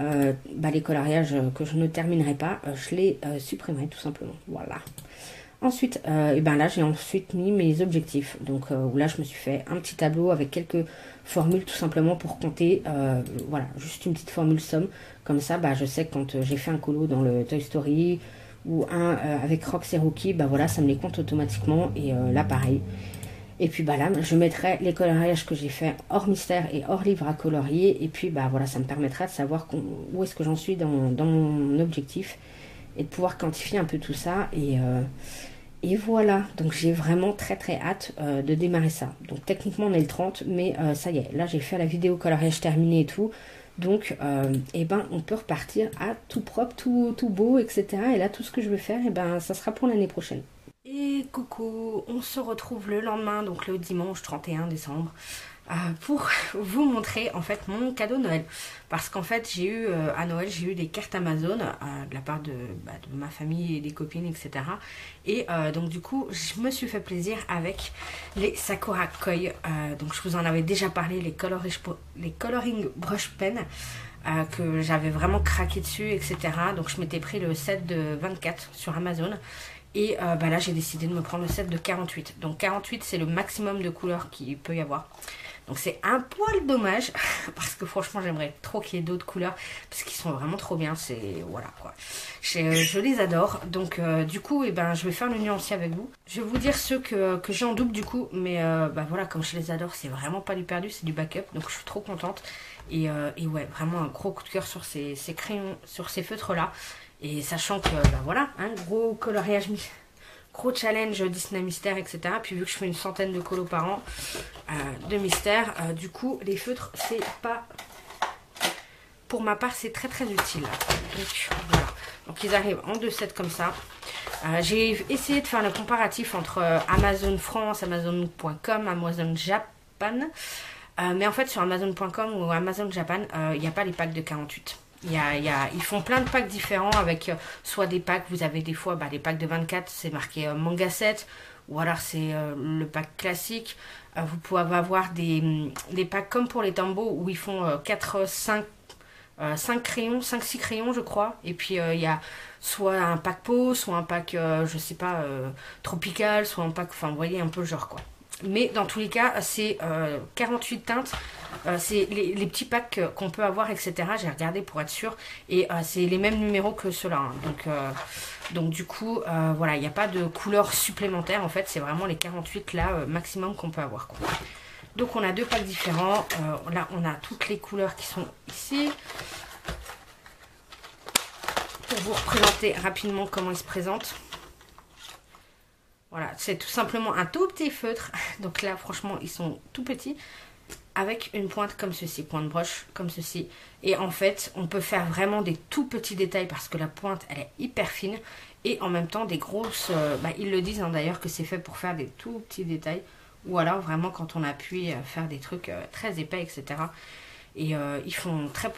bah, les coloriages que je ne terminerai pas, je les supprimerai tout simplement. Voilà. Ensuite, et ben là j'ai ensuite mis mes objectifs. Donc où là je me suis fait un petit tableau avec quelques formules tout simplement pour compter. Voilà, juste une petite formule somme. Comme ça, bah, je sais que quand j'ai fait un colo dans le Toy Story ou un avec Rox et Rookie, bah voilà, ça me les compte automatiquement. Et là pareil. Et puis bah là, je mettrai les coloriages que j'ai fait hors mystère et hors livre à colorier. Et puis bah voilà, ça me permettra de savoir où est-ce que j'en suis dans mon objectif. Et de pouvoir quantifier un peu tout ça. Et voilà, donc j'ai vraiment très très hâte de démarrer ça. Donc techniquement on est le 30, mais ça y est, là j'ai fait la vidéo coloriage terminée et tout. Donc et ben on peut repartir à tout propre, tout beau, etc. Et là tout ce que je veux faire, et ben ça sera pour l'année prochaine. Et coucou, on se retrouve le lendemain, donc le dimanche 31 décembre. Pour vous montrer en fait mon cadeau de Noël, parce qu'en fait j'ai eu à Noël j'ai eu des cartes Amazon de la part de ma famille et des copines, etc. Et donc du coup je me suis fait plaisir avec les Sakura Koi. Donc je vous en avais déjà parlé, les coloring brush pen, que j'avais vraiment craqué dessus, etc. Donc je m'étais pris le set de 24 sur Amazon. Et bah là j'ai décidé de me prendre le set de 48. Donc 48 c'est le maximum de couleurs qu'il peut y avoir. Donc c'est un poil dommage, parce que franchement j'aimerais trop qu'il y ait d'autres couleurs, parce qu'ils sont vraiment trop bien, c'est... voilà quoi. Je les adore, donc du coup eh ben, je vais faire le nuancier avec vous. Je vais vous dire ceux que j'ai en double du coup, mais bah voilà, comme je les adore, c'est vraiment pas du perdu, c'est du backup, donc je suis trop contente. Et ouais, vraiment un gros coup de cœur sur ces crayons, sur ces feutres là. Et sachant que bah voilà, un gros coloriage, gros challenge Disney Mystère, etc. Puis vu que je fais une centaine de colos par an de mystère, du coup les feutres c'est pas... Pour ma part c'est très très utile. Donc voilà, donc ils arrivent en 2 sets comme ça. J'ai essayé de faire le comparatif entre Amazon France, Amazon.com, Amazon Japan. Mais en fait sur Amazon.com ou Amazon Japan, il n'y a pas les packs de 48. Ils font plein de packs différents avec soit des packs, vous avez des fois les packs de 24, c'est marqué manga set, ou alors c'est le pack classique. Vous pouvez avoir des packs comme pour les Tambo où ils font 5 crayons, 5-6 crayons je crois. Et puis il y a soit un pack peau, soit un pack je sais pas tropical, soit un pack, enfin vous voyez un peu le genre quoi. Mais dans tous les cas, c'est 48 teintes. C'est les petits packs qu'on peut avoir, etc. J'ai regardé pour être sûre. Et c'est les mêmes numéros que ceux-là. Hein. Donc du coup, voilà, il n'y a pas de couleur supplémentaire. En fait, c'est vraiment les 48 là maximum qu'on peut avoir, quoi. Donc on a 2 packs différents. Là, on a toutes les couleurs qui sont ici. Pour vous représenter rapidement comment ils se présentent. Voilà, c'est tout simplement un tout petit feutre. Donc là, franchement, ils sont tout petits. Avec une pointe comme ceci, pointe broche comme ceci. Et en fait, on peut faire vraiment des tout petits détails parce que la pointe, elle est hyper fine. Et en même temps, des grosses... ils le disent hein, d'ailleurs que c'est fait pour faire des tout petits détails. Ou alors, vraiment, quand on appuie, faire des trucs très épais, etc. Et ils font très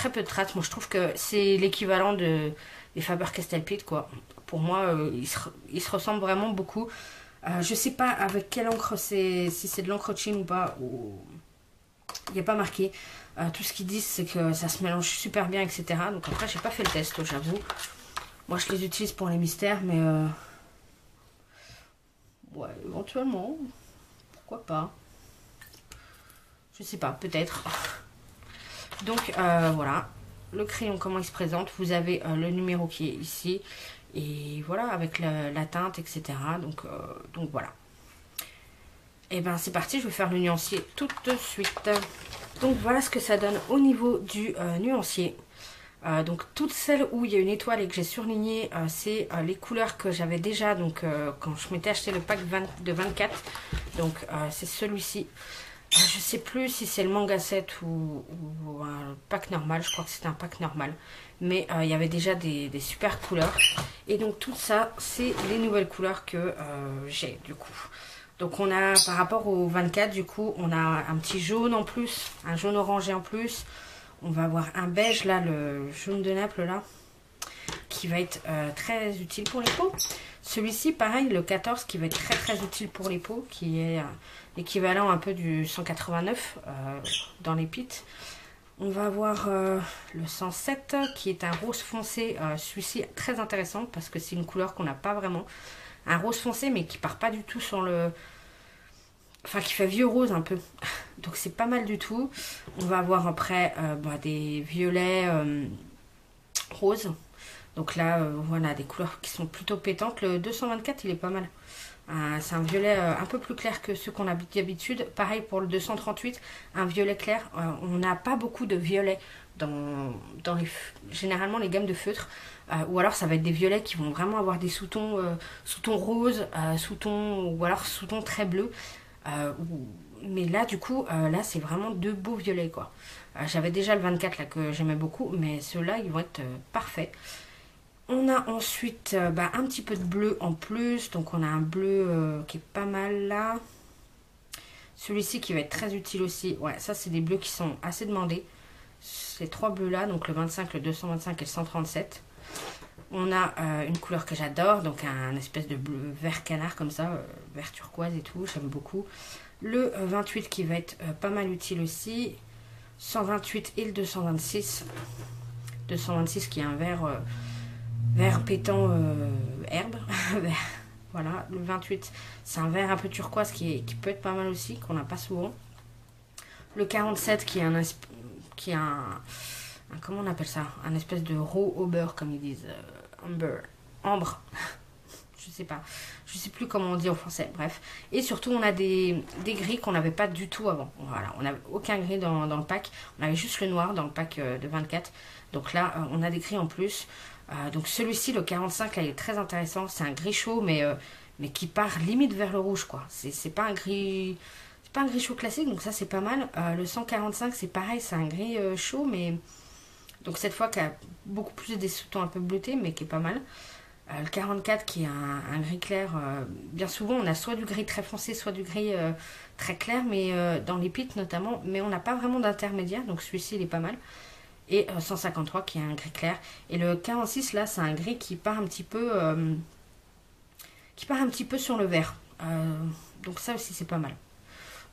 peu de traces. Moi, je trouve que c'est l'équivalent des Faber-Castell Pitt, quoi. Pour moi, ils se ressemblent vraiment beaucoup. Je sais pas avec quelle encre c'est, si c'est de l'encre Chine ou pas. Il n'y a pas marqué. Tout ce qu'ils disent, c'est que ça se mélange super bien, etc. Donc après, j'ai pas fait le test, j'avoue. Moi, je les utilise pour les mystères, mais... ouais, éventuellement. Pourquoi pas. Je sais pas, peut-être. Donc, voilà. Le crayon, comment il se présente. Vous avez le numéro qui est ici. Et voilà, avec la teinte, etc. Donc voilà. Et ben c'est parti, je vais faire le nuancier tout de suite. Donc voilà ce que ça donne au niveau du nuancier. Donc toutes celles où il y a une étoile et que j'ai surligné, c'est les couleurs que j'avais déjà donc quand je m'étais acheté le pack de 24. Donc c'est celui-ci. Je sais plus si c'est le manga set ou un pack normal. Je crois que c'était un pack normal. Mais il y avait déjà des super couleurs. Et donc tout ça, c'est les nouvelles couleurs que j'ai du coup. Donc on a, par rapport au 24, du coup, on a un petit jaune en plus. Un jaune orangé en plus. On va avoir un beige, là, le jaune de Naples, là. Qui va être très utile pour les peaux. Celui-ci, pareil, le 14, qui va être très très utile pour les peaux. Qui est l'équivalent un peu du 189 dans les pits. On va avoir le 107 qui est un rose foncé. Celui-ci très intéressant parce que c'est une couleur qu'on n'a pas vraiment. Un rose foncé mais qui part pas du tout sur le... Enfin qui fait vieux rose un peu. Donc c'est pas mal du tout. On va avoir après des violets roses. Donc là voilà des couleurs qui sont plutôt pétantes. Le 224 il est pas mal. C'est un violet un peu plus clair que ceux qu'on a d'habitude. Pareil pour le 238, un violet clair. On n'a pas beaucoup de violets dans généralement les gammes de feutres. Ou alors ça va être des violets qui vont vraiment avoir des sous-tons roses, ou alors sous-tons très bleus. Mais là du coup, là c'est vraiment 2 beaux violets quoi. J'avais déjà le 24 là que j'aimais beaucoup, mais ceux-là ils vont être parfaits. On a ensuite un petit peu de bleu en plus. Donc on a un bleu qui est pas mal là. Celui-ci qui va être très utile aussi. Ouais, ça c'est des bleus qui sont assez demandés. Ces 3 bleus là, donc le 25, le 225 et le 137. On a une couleur que j'adore. Donc un espèce de bleu vert canard comme ça. Vert turquoise et tout, j'aime beaucoup. Le 28 qui va être pas mal utile aussi. 128 et le 226. 226 qui est un vert... vert pétant herbe. Voilà, le 28, c'est un vert un peu turquoise qui peut être pas mal aussi, qu'on n'a pas souvent. Le 47 qui est un comment on appelle ça? Un espèce de raw au beurre, comme ils disent. Ambre. Je sais pas. Je sais plus comment on dit en français, bref. Et surtout, on a des gris qu'on n'avait pas du tout avant. Voilà, on n'avait aucun gris dans le pack. On avait juste le noir dans le pack de 24. Donc là, on a des gris en plus. Donc celui-ci, le 45, là, il est très intéressant. C'est un gris chaud, mais qui part limite vers le rouge, quoi. C'est pas un gris... C'est pas un gris chaud classique, donc ça, c'est pas mal. Le 145, c'est pareil, c'est un gris chaud, mais... Donc cette fois, qui a beaucoup plus des sous-tons un peu bleutés, mais qui est pas mal. Le 44, qui est un gris clair. Bien souvent, on a soit du gris très foncé, soit du gris très clair, mais dans les pits notamment. Mais on n'a pas vraiment d'intermédiaire, donc celui-ci, il est pas mal. Et 153 qui est un gris clair. Et le 46 là c'est un gris qui part un petit peu sur le vert. Donc ça aussi c'est pas mal.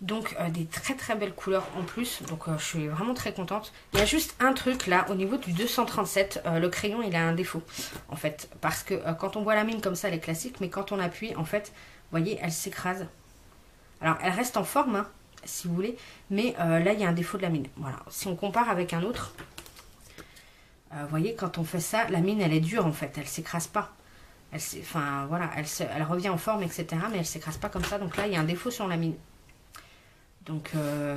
Donc des très très belles couleurs en plus. Donc je suis vraiment très contente. Il y a juste un truc là au niveau du 237. Le crayon il a un défaut en fait. Parce que quand on voit la mine comme ça elle est classique. Mais quand on appuie en fait, vous voyez elle s'écrase. Alors elle reste en forme, hein, si vous voulez, mais là il y a un défaut de la mine. Voilà, si on compare avec un autre, vous voyez, quand on fait ça, la mine elle est dure en fait, elle s'écrase pas. Enfin voilà, elle revient en forme, etc. Mais elle s'écrase pas comme ça, donc là il y a un défaut sur la mine. Donc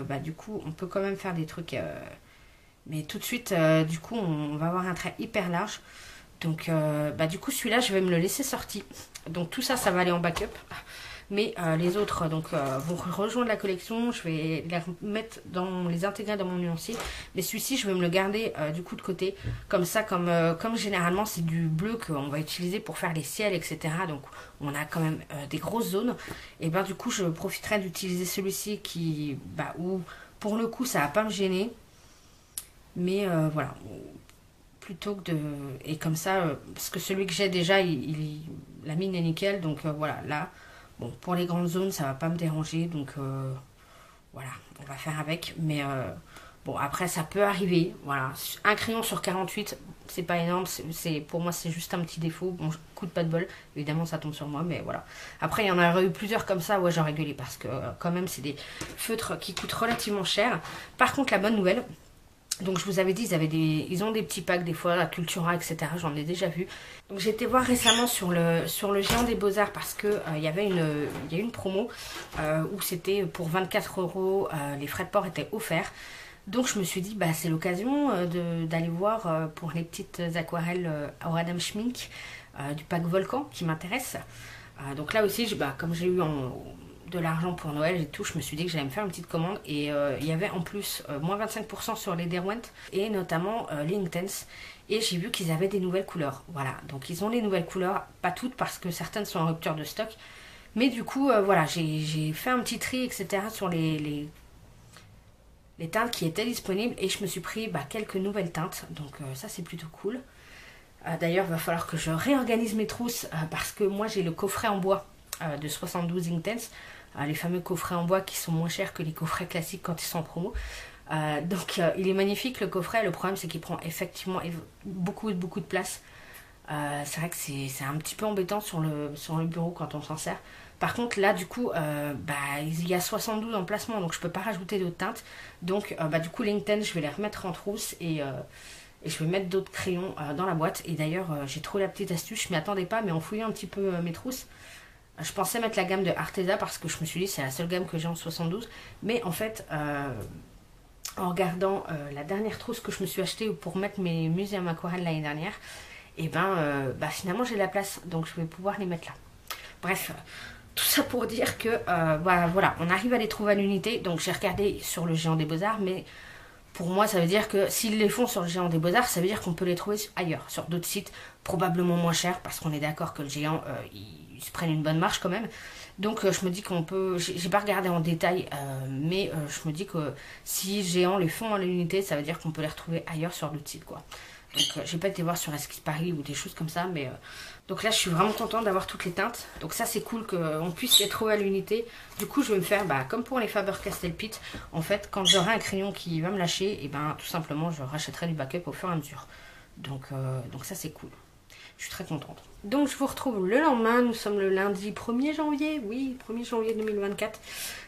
bah, du coup on peut quand même faire des trucs, mais tout de suite du coup on va avoir un trait hyper large. Donc bah, du coup celui-là je vais me le laisser sorti. Donc tout ça, ça va aller en backup. Mais les autres vont rejoindre la collection. Je vais les intégrer dans mon nuancier. Mais celui-ci, je vais me le garder du coup de côté. Comme ça, comme généralement c'est du bleu qu'on va utiliser pour faire les ciels, etc. Donc on a quand même des grosses zones. Et ben du coup, je profiterai d'utiliser celui-ci où pour le coup, ça va pas me gêner. Mais voilà. Plutôt que de... Et comme ça, parce que celui que j'ai déjà, la mine est nickel. Donc voilà, là... Bon, pour les grandes zones, ça va pas me déranger, donc voilà, on va faire avec. Mais bon, après, ça peut arriver. Voilà, un crayon sur 48, c'est pas énorme. Pour moi, c'est juste un petit défaut. Bon, coup de pas de bol. Évidemment, ça tombe sur moi, mais voilà. Après, il y en a eu plusieurs comme ça. Ouais, j'aurais gueulé parce que quand même, c'est des feutres qui coûtent relativement cher. Par contre, la bonne nouvelle... Donc je vous avais dit, ils ont des petits packs des fois, la Cultura, etc. J'en ai déjà vu. Donc j'ai été voir récemment sur le Géant des Beaux-Arts parce que il y a une promo où c'était pour 24 €, les frais de port étaient offerts. Donc je me suis dit, bah c'est l'occasion d'aller voir pour les petites aquarelles au Adam Schmink du pack Volcan qui m'intéresse. Donc là aussi, comme j'ai eu de l'argent pour Noël et tout, je me suis dit que j'allais me faire une petite commande et il y avait en plus moins 25% sur les Derwent et notamment les Inktense, et j'ai vu qu'ils avaient des nouvelles couleurs. Voilà, donc ils ont les nouvelles couleurs, pas toutes parce que certaines sont en rupture de stock, mais du coup voilà, j'ai fait un petit tri, etc. sur les teintes qui étaient disponibles et je me suis pris quelques nouvelles teintes, donc ça c'est plutôt cool. D'ailleurs, il va falloir que je réorganise mes trousses parce que moi j'ai le coffret en bois de 72 Inktense, les fameux coffrets en bois qui sont moins chers que les coffrets classiques quand ils sont en promo. Donc il est magnifique le coffret. Le problème c'est qu'il prend effectivement beaucoup de place. C'est vrai que c'est un petit peu embêtant sur le bureau quand on s'en sert. Par contre là du coup il y a 72 emplacements, donc je peux pas rajouter d'autres teintes. Donc du coup les Inktense je vais les remettre en trousse et je vais mettre d'autres crayons dans la boîte. Et d'ailleurs j'ai trouvé la petite astuce, je m'y attendais pas, mais en fouillant un petit peu mes trousses, je pensais mettre la gamme de Arteza parce que je me suis dit c'est la seule gamme que j'ai en 72. Mais en fait, en regardant la dernière trousse que je me suis achetée pour mettre mes muséums aquarelles l'année dernière, et finalement j'ai la place, donc je vais pouvoir les mettre là. Bref, tout ça pour dire que voilà, on arrive à les trouver à l'unité. Donc j'ai regardé sur le Géant des Beaux-Arts, mais pour moi ça veut dire que s'ils les font sur le Géant des Beaux-Arts, ça veut dire qu'on peut les trouver ailleurs, sur d'autres sites, probablement moins chers, parce qu'on est d'accord que le Géant, ils se prennent une bonne marge quand même. Donc je me dis qu'on peut, j'ai pas regardé en détail, mais je me dis que si Géant les font à l'unité, ça veut dire qu'on peut les retrouver ailleurs sur d'autres sites, quoi. Donc j'ai pas été voir sur Esquisse Paris ou des choses comme ça, mais donc là je suis vraiment contente d'avoir toutes les teintes. Donc ça c'est cool qu'on puisse les trouver à l'unité. Du coup je vais me faire comme pour les Faber-Castell Pitt. En fait quand j'aurai un crayon qui va me lâcher, et tout simplement je rachèterai du backup au fur et à mesure. Donc ça c'est cool. Je suis très contente. Donc je vous retrouve le lendemain. Nous sommes le lundi 1er janvier. Oui, 1er janviie 2024.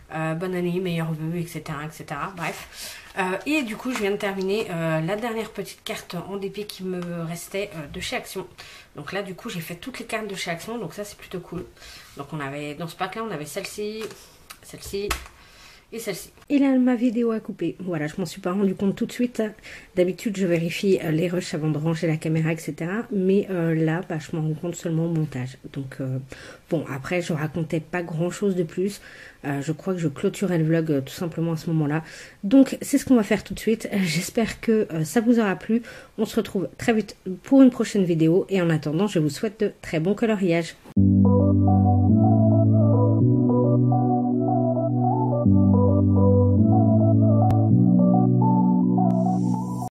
Bonne année, meilleurs vœux, etc. etc. Bref. Et du coup, je viens de terminer la dernière petite carte en DP qui me restait de chez Action. Donc là, du coup, j'ai fait toutes les cartes de chez Action. Donc ça, c'est plutôt cool. Donc on avait, dans ce pack-là, on avait celle-ci, celle-ci et celle-ci. Et là, ma vidéo a coupé. Voilà, je m'en suis pas rendu compte tout de suite. D'habitude, je vérifie les rushs avant de ranger la caméra, etc. Mais là, je m'en rends compte seulement au montage. Donc, bon, après, je racontais pas grand-chose de plus. Je crois que je clôturais le vlog tout simplement à ce moment-là. Donc, c'est ce qu'on va faire tout de suite. J'espère que ça vous aura plu. On se retrouve très vite pour une prochaine vidéo. Et en attendant, je vous souhaite de très bons coloriages.